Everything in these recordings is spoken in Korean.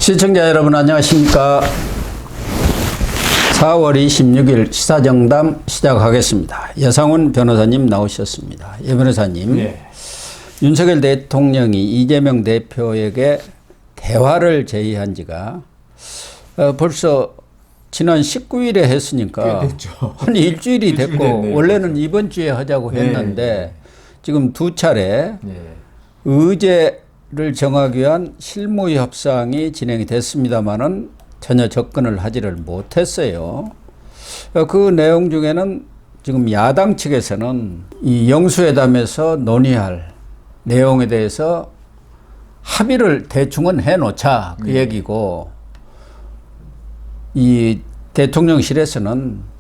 시청자 여러분 안녕하십니까. 4월 26일 시사정담 시작하겠습니다. 여상훈 변호사님 나오셨습니다. 예 변호사님, 네. 윤석열 대통령이 이재명 대표에게 대화를 제의한 지가 벌써 지난 19일에 했으니까 꽤 됐죠. 한 일주일이 됐고 됐네요. 원래는 이번 주에 하자고 했는데 네. 지금 두 차례 네. 의제를 정하기 위한 실무 협상이 진행이 됐습니다마는 전혀 접근을 하지를 못했어요. 그 내용 중에는 지금 야당 측에서는 이 영수회담에서 논의할 내용에 대해서 합의를 대충은 해놓자 그 얘기고, 이 대통령실에서는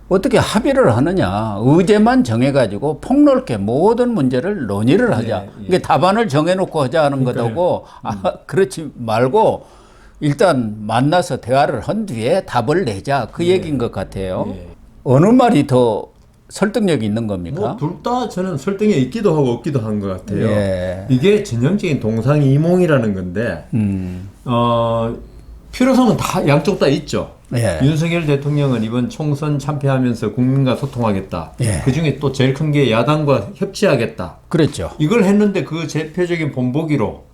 어떻게 합의를 하느냐, 의제만 정해가지고 폭넓게 모든 문제를 논의를 하자. 네, 예. 이게 답안을 정해놓고 하자 하는 거고, 그렇지 말고 일단 만나서 대화를 한 뒤에 답을 내자 그 얘기인 것 같아요. 네. 어느 말이 더 설득력이 있는 겁니까? 둘 다 저는 설득에 있기도 하고 없기도 한 것 같아요. 예. 이게 전형적인 동상이몽이라는 건데 필요성은 다 양쪽 다 있죠. 예. 윤석열 대통령은 이번 총선 참패하면서 국민과 소통하겠다. 예. 그중에 또 제일 큰 게 야당과 협치하겠다. 그랬죠. 이걸 했는데 그 대표적인 본보기로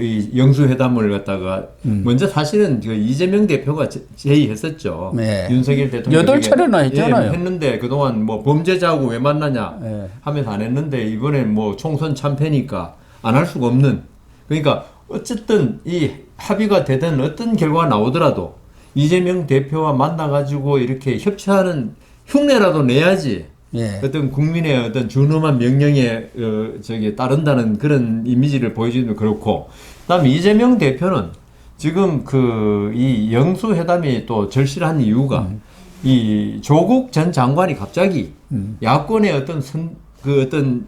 이 영수회담을 갖다가 먼저 사실은 그 이재명 대표가 제의했었죠. 네. 윤석열 대통령 8차례나 했잖아요. 했는데 그동안 뭐 범죄자하고 왜 만나냐 네. 하면서 안 했는데 이번엔 뭐 총선 참패니까 안 할 수가 없는. 그러니까 어쨌든 이 합의가 되든 어떤 결과가 나오더라도 이재명 대표와 만나가지고 이렇게 협치하는 흉내라도 내야지. 예. 어떤 국민의 어떤 준엄한 명령에 따른다는 그런 이미지를 보여주면 그렇고, 그다음에 이재명 대표는 지금 이 영수회담이 또 절실한 이유가 이 조국 전 장관이 갑자기 야권의 어떤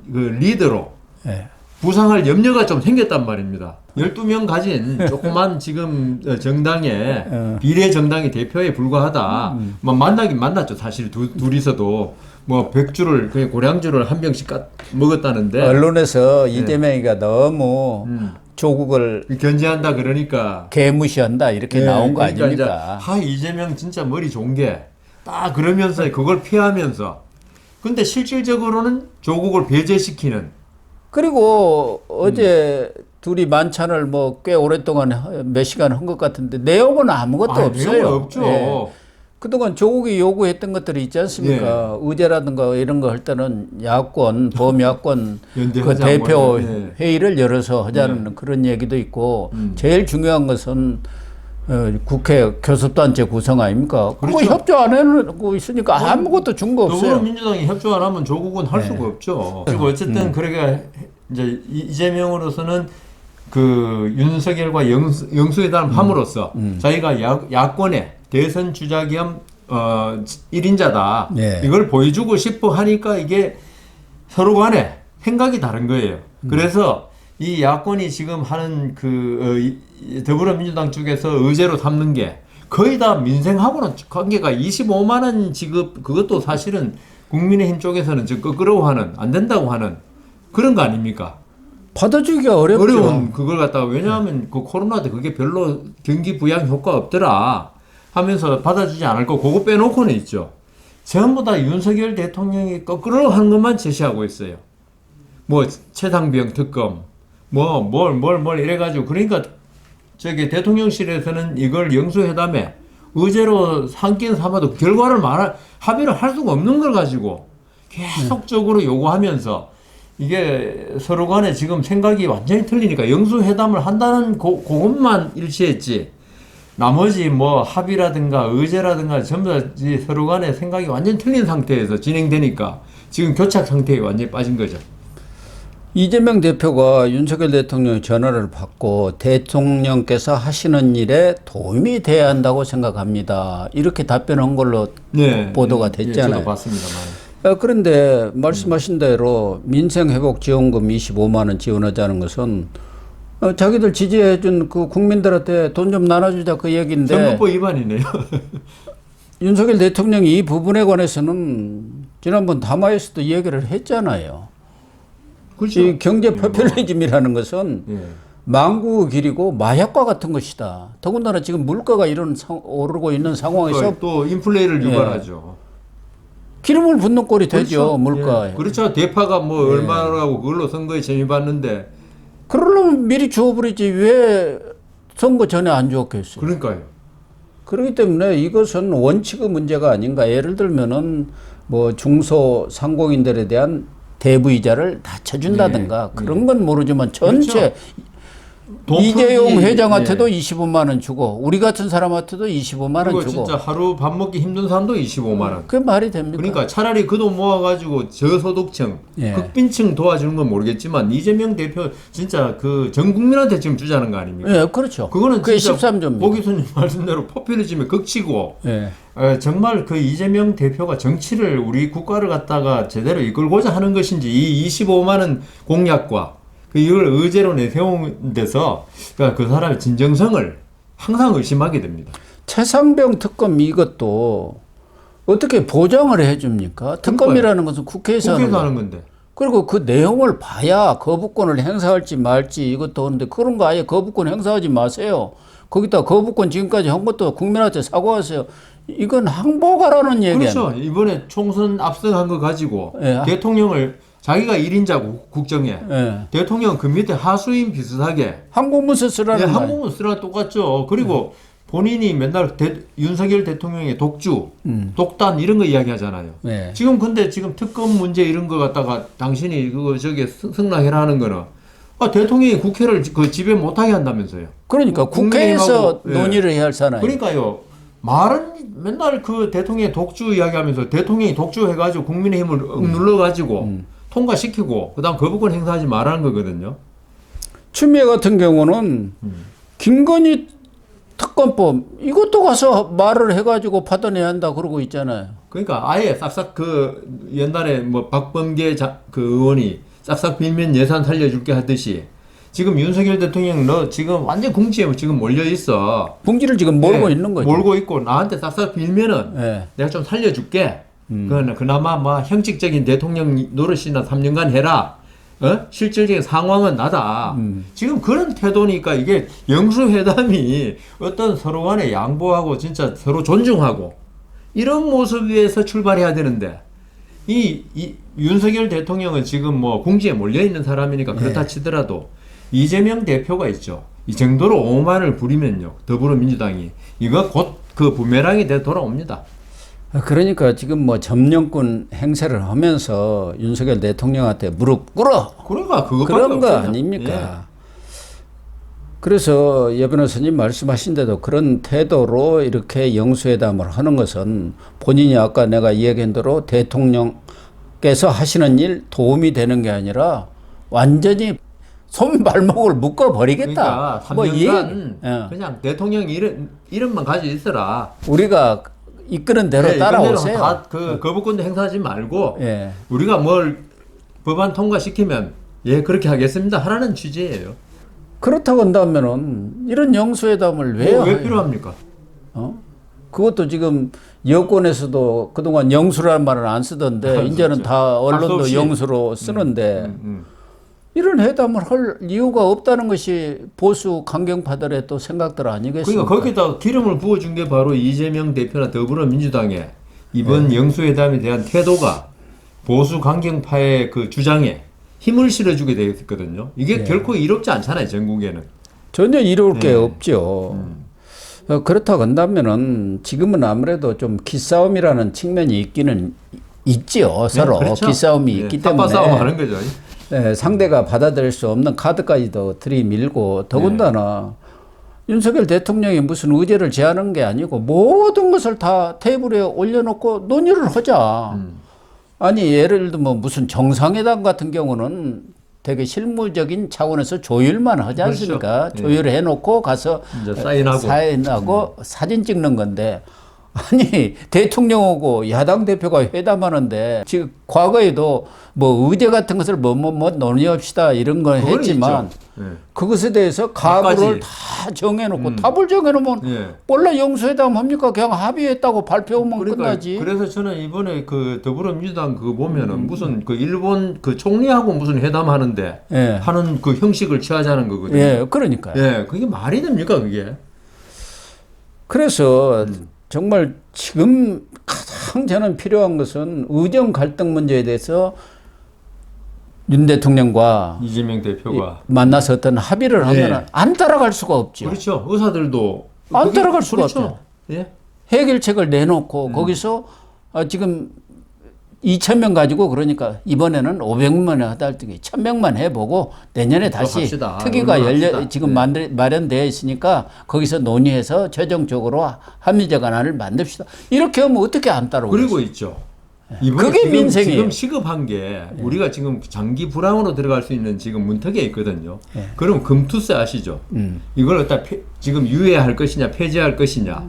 리더로 예. 부상할 염려가 좀 생겼단 말입니다. 12명 가진 조그만 지금 정당의 비례 정당의 대표에 불과하다. 만나긴 만났죠. 사실 둘이서도 뭐 백주를 그냥 고량주를 한 병씩 먹었다는데 언론에서 이재명이가 너무 조국을 견제한다 그러니까 개무시한다 이렇게 나온 거 그러니까 아닙니까? 이제, 이재명 진짜 머리 좋은 게 딱 그러면서 그걸 피하면서, 근데 실질적으로는 조국을 배제시키는. 그리고 어제 둘이 만찬을 뭐 꽤 오랫동안 몇 시간 한 것 같은데 내용은 아무것도 없어요. 내용은 없죠. 예. 그동안 조국이 요구했던 것들이 있지 않습니까? 의제라든가 이런 거 할 때는 야권, 범야권 그 대표 회의를 열어서 하자는 그런 얘기도 있고, 제일 중요한 것은 국회 교섭단체 구성 아닙니까? 그거 그렇죠. 협조 안 하고 있으니까 아무것도 준 거 없어요. 더불어민주당이 협조 안 하면 조국은 할 수가 없죠. 그리고 어쨌든 그러니까 이제 이재명으로서는 그 윤석열과 영수회담을 함으로써 자기가 야권의 대선 주자 겸 1인자다. 네. 이걸 보여주고 싶어 하니까 이게 서로 간에 생각이 다른 거예요. 그래서 이 야권이 지금 하는 더불어민주당 쪽에서 의제로 삼는 게 거의 다 민생하고는 관계가 25만 원 지급, 그것도 사실은 국민의힘 쪽에서는 좀 끄끄러워하는, 안 된다고 하는 그런 거 아닙니까? 받아주기가 어렵죠. 어려운 그걸 갖다가, 왜냐하면 그 코로나 때 그게 별로 경기 부양 효과 없더라 하면서 받아주지 않을 거, 그거 빼놓고는 있죠. 전부 다 윤석열 대통령이 거꾸로 하는 것만 제시하고 있어요. 뭐 최상병 특검, 뭘 이래가지고, 그러니까 대통령실에서는 이걸 영수회담에 의제로 삼긴 삼아도 결과를 합의를 할 수가 없는 걸 가지고 계속적으로 요구하면서, 이게 서로 간에 지금 생각이 완전히 틀리니까 영수회담을 한다는 그것만 일치했지, 나머지 뭐 합의라든가 의제라든가 전부 다 서로 간에 생각이 완전히 틀린 상태에서 진행되니까 지금 교착 상태에 완전히 빠진 거죠. 이재명 대표가 윤석열 대통령의 전화를 받고 대통령께서 하시는 일에 도움이 돼야 한다고 생각합니다. 이렇게 답변한 걸로 보도가 됐잖아요. 저도 봤습니다만. 그런데 말씀하신 대로 민생회복지원금 25만 원 지원하자는 것은 자기들 지지해준 그 국민들한테 돈 좀 나눠주자 그 얘기인데, 선거법 위반이네요. 윤석열 대통령이 이 부분에 관해서는 지난번 담화에서도 얘기를 했잖아요. 그렇죠. 이 경제 포퓰리즘이라는 것은 예. 망국의 길이고 마약과 같은 것이다. 더군다나 지금 물가가 이런 오르고 있는 상황에서 또 인플레이를 유발하죠. 기름을 붓는 꼴이 되죠. 그렇죠. 물가에. 예. 그렇죠. 대파가 뭐 얼마라고 그걸로 선거에 재미봤는데. 그러려면 미리 주어버리지 왜 선거 전에 안 주었겠어요. 그러니까요. 그렇기 때문에 이것은 원칙의 문제가 아닌가. 예를 들면은 뭐 중소상공인들에 대한 대부이자를 낮춰준다든가 그런 건 모르지만 전체 그렇죠. 이재용 회장한테도 25만 원 주고 우리 같은 사람한테도 25만 원 그리고 주고 진짜 하루 밥 먹기 힘든 사람도 25만 원. 그게 말이 됩니까? 그러니까 차라리 그 돈 모아가지고 저소득층, 극빈층 도와주는 건 모르겠지만 이재명 대표 진짜 그 전 국민한테 지금 주자는 거 아닙니까? 예, 그렇죠. 그거는 그게 진짜 13조입니다. 보 교수님 말씀대로 포퓰리즘에 극치고 정말 그 이재명 대표가 정치를 우리 국가를 갖다가 제대로 이끌고자 하는 것인지 이 25만 원 공약과 이걸 의제로 내세운 데서 그러니까 그 사람의 진정성을 항상 의심하게 됩니다. 최상병 특검 이것도 어떻게 보장을 해줍니까? 특검이라는 것은 국회에서 하는 건데. 그리고 그 내용을 봐야 거부권을 행사할지 말지 이것도 하는데 그런 거 아예 거부권 행사하지 마세요. 거기다 거부권 지금까지 한 것도 국민한테 사과하세요. 이건 항복하라는 얘기야. 그렇죠. 이번에 총선 압승한 거 가지고 대통령을 자기가 1인자 국정에 대통령 그 밑에 하수인 비슷하게 항공문서 쓰라는 거예요. 항공문 쓰라 똑같죠. 그리고 본인이 맨날 윤석열 대통령의 독주, 독단 이런 거 이야기하잖아요. 지금 근데 지금 특검 문제 이런 거 갖다가 당신이 그거 저기 승낙해라 하는 거는 대통령이 국회를 그 지배 못하게 한다면서요. 그러니까 국회에서 논의를 해야 할 사나이. 그러니까요. 말은 맨날 그 대통령의 독주 이야기하면서 대통령이 독주해가지고 국민의힘을 눌러가지고 통과시키고 그다음 거부권 행사하지 말라는 거거든요. 추미애 같은 경우는 김건희 특검법 이것도 가서 말을 해가지고 받아내야 한다 그러고 있잖아요. 그러니까 아예 싹싹 그 옛날에 뭐 박범계 그 의원이 싹싹 빌면 예산 살려줄게 하듯이 지금 윤석열 대통령 너 지금 완전 궁지에 지금 몰려 있어. 궁지를 지금 몰고 있는 거죠. 몰고 있고 나한테 싹싹 빌면은 내가 좀 살려줄게. 그거는 그나마 뭐 형식적인 대통령 노릇이나 3년간 해라. 실질적인 상황은 나다. 지금 그런 태도니까 이게 영수회담이 어떤 서로 간에 양보하고 진짜 서로 존중하고 이런 모습에서 출발해야 되는데 이 윤석열 대통령은 지금 뭐 궁지에 몰려 있는 사람이니까 그렇다 치더라도 이재명 대표가 있죠. 이 정도로 오만을 부리면요. 더불어민주당이 이거 곧 그 부메랑이 돼 돌아옵니다. 그러니까 지금 뭐 점령권 행세를 하면서 윤석열 대통령한테 무릎 꿇어. 그러니까 그런 거 아닙니까? 예. 그래서 여 변호사님 말씀하신 대로 그런 태도로 이렇게 영수회담을 하는 것은 본인이 아까 내가 이야기한 대로 대통령께서 하시는 일 도움이 되는 게 아니라 완전히 손발목을 묶어버리겠다. 그러니까 3년간 그냥 대통령 이름만 가지고 있어라. 우리가 이끄는 대로 따라오세요. 다 그 거부권도 행사하지 말고 우리가 뭘 법안 통과시키면 그렇게 하겠습니다. 하라는 취지예요. 그렇다고 한다면은 이런 영수회담을 왜 필요합니까? 그것도 지금 여권에서도 그동안 영수라는 말을 안 쓰던데 이제는 다 언론도 영수로 쓰는데 이런 회담을 할 이유가 없다는 것이 보수 강경파들의 또 생각들 아니겠습니까? 그러니까 거기다 기름을 부어준 게 바로 이재명 대표나 더불어민주당의 이번 영수회담에 대한 태도가 보수 강경파의 그 주장에 힘을 실어주게 되었거든요. 이게 결코 이롭지 않잖아요, 전국에는. 전혀 이로울 게 없죠. 그렇다고 한다면은 지금은 아무래도 좀 기싸움이라는 측면이 있기는 있지요. 서로 그렇죠. 기싸움이 있기 때문에. 싸움 하는 거죠. 상대가 받아들일 수 없는 카드까지도 들이밀고 더군다나 윤석열 대통령이 무슨 의제를 제안한 게 아니고 모든 것을 다 테이블에 올려놓고 논의를 하자. 아니 예를 들면 무슨 정상회담 같은 경우는 되게 실무적인 차원에서 조율만 하지 않습니까? 그렇죠. 조율을 해놓고 가서 이제 사인하고 사진 찍는 건데 아니 대통령하고 야당 대표가 회담하는데 지금 과거에도 뭐 의제 같은 것을 뭐 논의합시다 이런 걸 그건 했지만 네. 그것에 대해서 각오를 다 정해놓고 답을 정해놓으면 네. 원래 영수회담 합니까? 그냥 합의했다고 발표하면 끝나지. 그래서 저는 이번에 그 더불어민주당 그거 보면은 무슨 그 일본 그 총리하고 무슨 회담하는데 예. 하는 그 형식을 취하자는 거거든요. 예, 그러니까요. 예, 그게 말이 됩니까 그게? 그래서 정말 지금 가장 저는 필요한 것은 의정 갈등 문제에 대해서 윤 대통령과 이재명 대표가 만나서 어떤 합의를 하면 네. 안 따라갈 수가 없죠. 그렇죠. 의사들도 안 따라갈 수가 그렇죠. 없죠. 예. 해결책을 내놓고 거기서 지금 2,000명 가지고 그러니까 이번에는 500만 하다 할 때에 1,000명만 해보고 내년에 다시 합시다. 특위가 지금 네. 마련되어 있으니까 거기서 논의해서 최종적으로 합리적 안을 만듭시다. 이렇게 하면 어떻게 안 따라오겠어요? 그리고 있죠. 이번에 그게 민생이에요. 지금 시급한 게 우리가 지금 장기 불황으로 들어갈 수 있는 지금 문턱에 있거든요. 네. 그럼 금투세 아시죠? 이걸 갖다 지금 유예할 것이냐 폐지할 것이냐.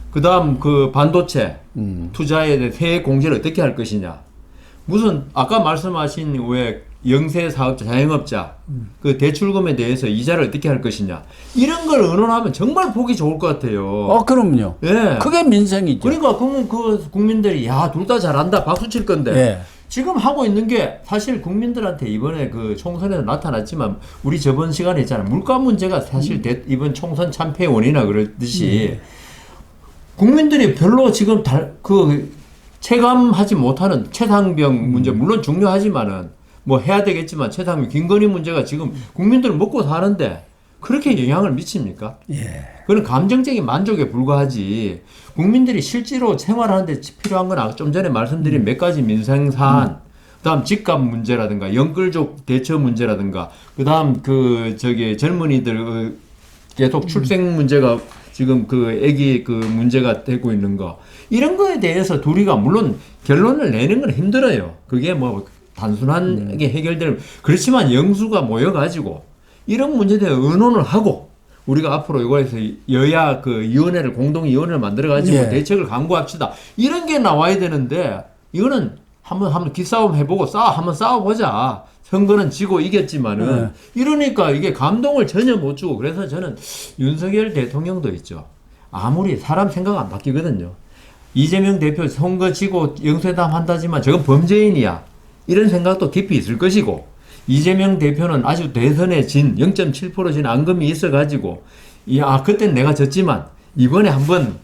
그다음 그 반도체 투자에 대해 세액 공제를 어떻게 할 것이냐. 무슨 아까 말씀하신 왜 영세 사업자, 자영업자 그 대출금에 대해서 이자를 어떻게 할 것이냐. 이런 걸 의논하면 정말 보기 좋을 것 같아요. 그럼요. 예. 그게 민생이죠. 그러니까 그러면 그 국민들이 야, 둘 다 잘한다 박수 칠 건데 예. 지금 하고 있는 게 사실 국민들한테 이번에 그 총선에서 나타났지만 우리 저번 시간에 있잖아요. 물가 문제가 사실 이번 총선 참패의 원인이나 그랬듯이 국민들이 별로 지금 그 체감하지 못하는 최상병 문제 물론 중요하지만은 뭐 해야 되겠지만 최상병 김건희 문제가 지금 국민들 먹고 사는데 그렇게 영향을 미칩니까? 예. 그건 감정적인 만족에 불과하지 국민들이 실제로 생활하는데 필요한 건 좀 전에 말씀드린 몇 가지 민생 사안 그다음 집값 문제라든가 영끌족 대처 문제라든가 그다음 그 저기 젊은이들 계속 출생 문제가 지금 그 애기 그 문제가 되고 있는 거 이런 거에 대해서 둘이가 물론 결론을 내는 건 힘들어요. 그게 뭐 단순하게 해결될 그렇지만 영수가 모여가지고 이런 문제에 대해 의논을 하고 우리가 앞으로 이거에서 여야 그 위원회를 공동위원회를 만들어가지고 예. 대책을 강구합시다. 이런 게 나와야 되는데 이거는 한번 기싸움 해보고 한번 싸워보자. 선거는 지고 이겼지만은 이러니까 이게 감동을 전혀 못 주고 그래서 저는 윤석열 대통령도 있죠. 아무리 사람 생각 안 바뀌거든요. 이재명 대표 선거 지고 영수회담 한다지만 저건 범죄인이야. 이런 생각도 깊이 있을 것이고 이재명 대표는 아주 대선에 진 0.7% 진 앙금이 있어가지고 그땐 내가 졌지만 이번에 한번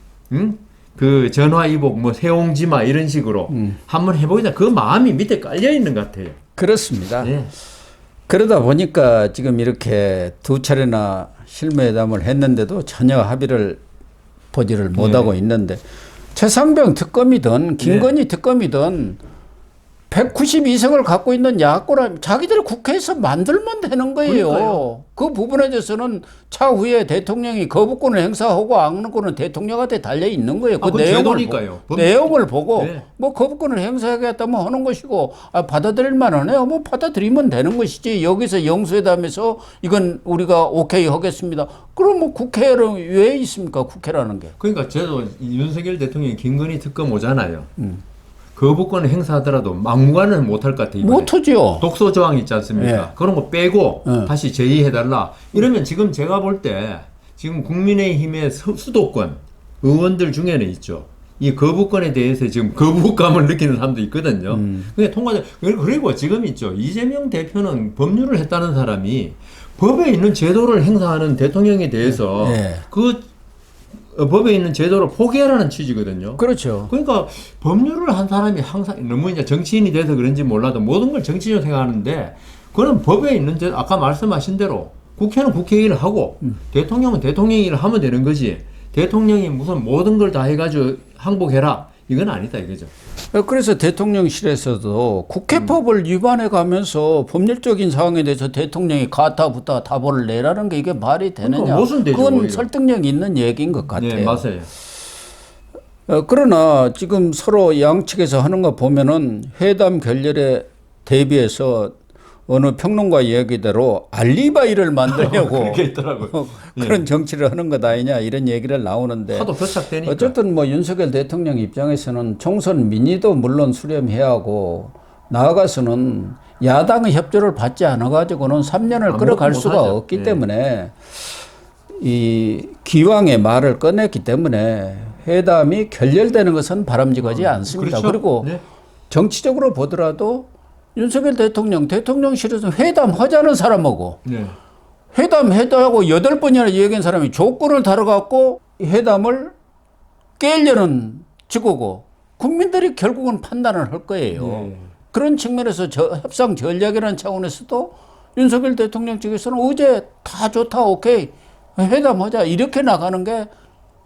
그 전화위복 뭐 세옹지마 이런 식으로 한번 해보자. 그 마음이 밑에 깔려 있는 것 같아요. 그렇습니다. 네. 그러다 보니까 지금 이렇게 두 차례나 실무회담을 했는데도 전혀 합의를 보지를 못하고 있는데 최상병 특검이든 김건희 특검이든 192석을 갖고 있는 야권은 자기들 국회에서 만들면 되는 거예요. 그러니까요. 그 부분에 대해서는 차후에 대통령이 거부권을 행사하고 악권은 대통령한테 달려 있는 거예요. 그 내용을 보고 네. 뭐 거부권을 행사하겠다면 하는 것이고 받아들일 만하네요. 뭐 받아들이면 되는 것이지. 여기서 영수회담에서 이건 우리가 오케이 하겠습니다. 그럼 뭐 국회는 왜 있습니까? 국회라는 게. 그러니까 저도 윤석열 대통령이 김건희 특검 오잖아요. 거부권을 행사하더라도 막무가내는 못할 것 같아요. 못하죠. 독소 조항 있지 않습니까? 예. 그런 거 빼고 다시 제의해달라. 이러면 지금 제가 볼 때 지금 국민의힘의 수도권 의원들 중에는 있죠. 이 거부권에 대해서 지금 거부감을 느끼는 사람도 있거든요. 그게 통과돼. 그리고 지금 있죠. 이재명 대표는 법률을 했다는 사람이 법에 있는 제도를 행사하는 대통령에 대해서 그 법에 있는 제도를 포기하라는 취지거든요. 그렇죠. 그러니까 법률을 한 사람이 항상 너무 이제 정치인이 돼서 그런지 몰라도 모든 걸 정치적으로 생각하는데 그건 법에 있는 제도 아까 말씀하신 대로 국회는 국회 일을 하고 대통령은 대통령 일을 하면 되는 거지 대통령이 무슨 모든 걸 다 해가지고 항복해라 이건 아니다 이거죠. 그래서 대통령실에서도 국회법을 위반해 가면서 법률적인 사항에 대해서 대통령이 가타부타 답을 내라는 게 이게 말이 되느냐. 그러니까 무슨 되죠, 그건 오히려. 설득력 있는 얘기인 것 같아요. 네, 맞아요. 그러나 지금 서로 양측에서 하는 거 보면은 회담 결렬에 대비해서 어느 평론가 얘기대로 알리바이를 만들려고 그렇게 있더라고요. 그런 정치를 하는 것 아니냐 이런 얘기를 나오는데 하도 교착되니까. 어쨌든 뭐 윤석열 대통령 입장에서는 총선 민의도 물론 수렴해야 하고 나아가서는 야당의 협조를 받지 않아 가지고는 3년을 끌어갈 수가 못하죠. 없기 예. 때문에 이 기왕의 말을 꺼냈기 때문에 회담이 결렬되는 것은 바람직하지 않습니다. 그렇죠. 그리고 네. 정치적으로 보더라도 윤석열 대통령실에서 회담하자는 사람하고 네. 회담하자고 8번이나 얘기한 사람이 조건을 달아갖고 회담을 깨려는 직고고 국민들이 결국은 판단을 할 거예요. 네. 그런 측면에서 협상 전략이라는 차원에서도 윤석열 대통령 측에서는 어제 다 좋다 오케이 회담하자 이렇게 나가는 게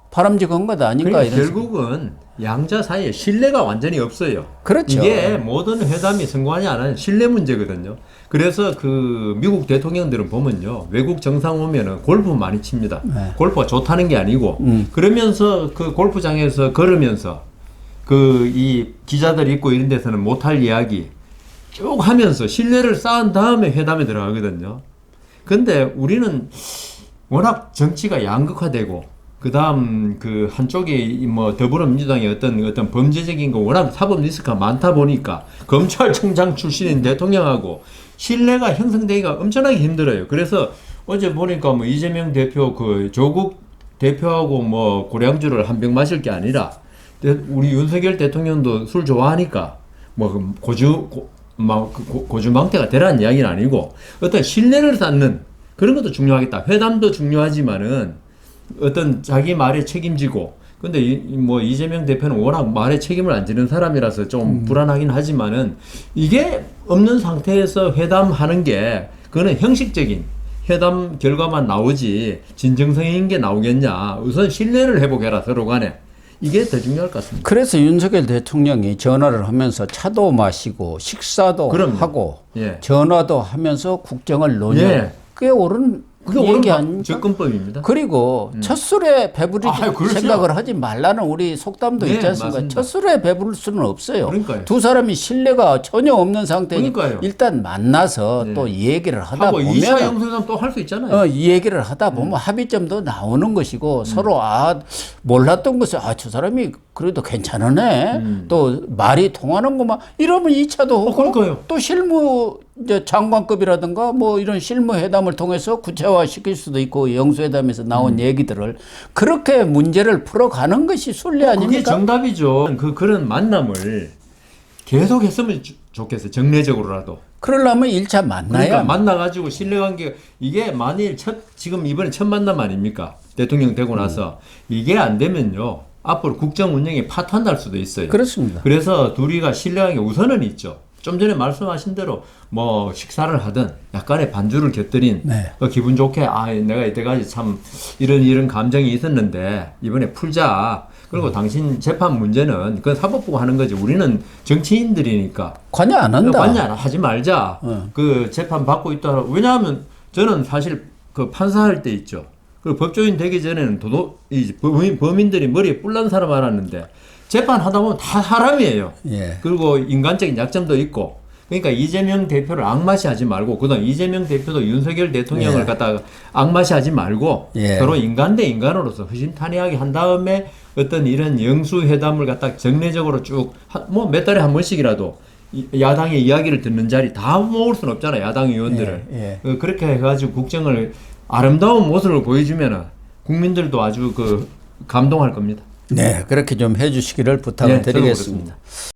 바람직한 것 아닌가 그러니까 이런 결국은 양자 사이에 신뢰가 완전히 없어요. 그렇죠. 이게 모든 회담이 성공하지 않은 신뢰 문제거든요. 그래서 그 미국 대통령들은 보면요, 외국 정상 오면은 골프 많이 칩니다. 네. 골프가 좋다는 게 아니고 그러면서 그 골프장에서 걸으면서 그 이 기자들 있고 이런 데서는 못할 이야기 쭉 하면서 신뢰를 쌓은 다음에 회담에 들어가거든요. 근데 우리는 워낙 정치가 양극화되고 그다음 그 한쪽이 뭐 더불어민주당의 어떤 범죄적인 거 워낙 사법 리스크가 많다 보니까 검찰총장 출신인 대통령하고 신뢰가 형성되기가 엄청나게 힘들어요. 그래서 어제 보니까 뭐 이재명 대표 그 조국 대표하고 뭐 고량주를 한 병 마실 게 아니라 우리 윤석열 대통령도 술 좋아하니까 뭐 고주망태가 되라는 이야기는 아니고 어떤 신뢰를 쌓는 그런 것도 중요하겠다. 회담도 중요하지만은 어떤 자기 말에 책임지고 근데 뭐 이재명 대표는 워낙 말에 책임을 안 지는 사람이라서 좀 불안하긴 하지만은 이게 없는 상태에서 회담하는 게 그거는 형식적인 회담 결과만 나오지 진정성인 게 나오겠냐. 우선 신뢰를 회복해라 서로 간에. 이게 더 중요할 것 같습니다. 그래서 윤석열 대통령이 전화를 하면서 차도 마시고 식사도 그럼요. 하고 예. 전화도 하면서 국정을 논의. 예. 그게 옳은 그게 얘기 옳은 아닙니까? 접근법입니다. 그리고 첫 술에 배부르지 그렇죠. 생각을 하지 말라는 우리 속담도 네, 있지 않습니까? 맞습니다. 첫 술에 배부를 수는 없어요. 그러니까요. 두 사람이 신뢰가 전혀 없는 상태니 그러니까요. 일단 만나서 네. 또 이 얘기를 하다 하고 2차 보면 영수회담 또 할 수 있잖아요. 이 얘기를 하다 보면 합의점도 나오는 것이고 서로 몰랐던 것을 저 사람이 그래도 괜찮으네. 또 말이 통하는구만. 이러면 2차도 하고 그러니까요. 또 실무 이제 장관급이라든가 뭐 이런 실무 회담을 통해서 구체화 시킬 수도 있고 영수회담에서 나온 얘기들을 그렇게 문제를 풀어가는 것이 순리 그게 아닙니까? 정답이죠. 그런 만남을 계속 했으면 좋겠어요. 정례적으로라도. 그러려면 1차 만나야 그러니까 만나가지고 신뢰관계 이게 만일 지금 이번에 첫 만남 아닙니까? 대통령 되고 나서 이게 안 되면요 앞으로 국정 운영에 파탄날 수도 있어요. 그렇습니다. 그래서 둘이가 신뢰관계 우선은 있죠. 좀 전에 말씀하신 대로 뭐 식사를 하든 약간의 반주를 곁들인 네. 기분 좋게 내가 이때까지 참 이런 감정이 있었는데 이번에 풀자. 그리고 당신 재판 문제는 그건 사법부가 하는 거지. 우리는 정치인들이니까 관여 안 한다. 관여 안 하지 말자. 그 재판 받고 있다. 왜냐하면 저는 사실 그 판사할 때 있죠. 그 법조인 되기 전에는 범인들이 머리에 뿔난 사람 알았는데 재판하다 보면 다 사람이에요. 예. 그리고 인간적인 약점도 있고. 그러니까 이재명 대표를 악마시하지 말고 그다음 이재명 대표도 윤석열 대통령을 예. 갖다가 악마시하지 말고 예. 서로 인간 대 인간으로서 허심탄회하게 한 다음에 어떤 이런 영수회담을 갖다 정례적으로 쭉 뭐 몇 달에 한 번씩이라도 야당의 이야기를 듣는 자리 다 모을 수는 없잖아요. 야당 의원들을. 예. 그렇게 해가지고 국정을 아름다운 모습을 보여주면은 국민들도 아주 감동할 겁니다. 네, 그렇게 좀 해주시기를 부탁을 네, 저도 드리겠습니다. 그렇습니다.